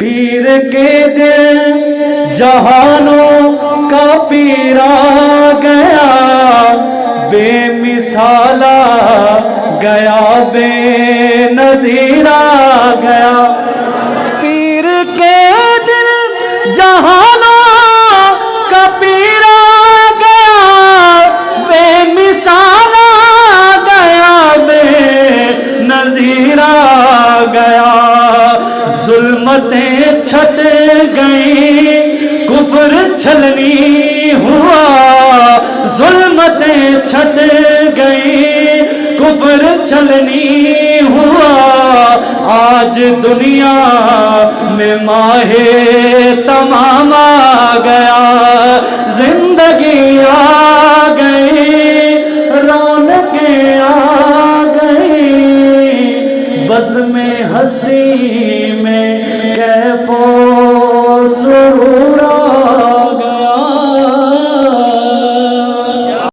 پیر کے دل جہانوں کا پیرا گیا، بے مثالا گیا، بے نظیرہ گیا۔ پیر کے دل جہانوں کا پیرا گیا، بے مثالا گیا، بے نظیرہ گیا۔ ظلمتیں چھٹ گئیں، کفر چھلنی ہوا، ظلمتیں چھٹ گئیں، کفر چھلنی ہوا۔ آج دنیا میں ماہ تمام آ گیا، زندگی آ گئی، رونقیں آ گئی، بزم ہستی میں کیف و سرور آ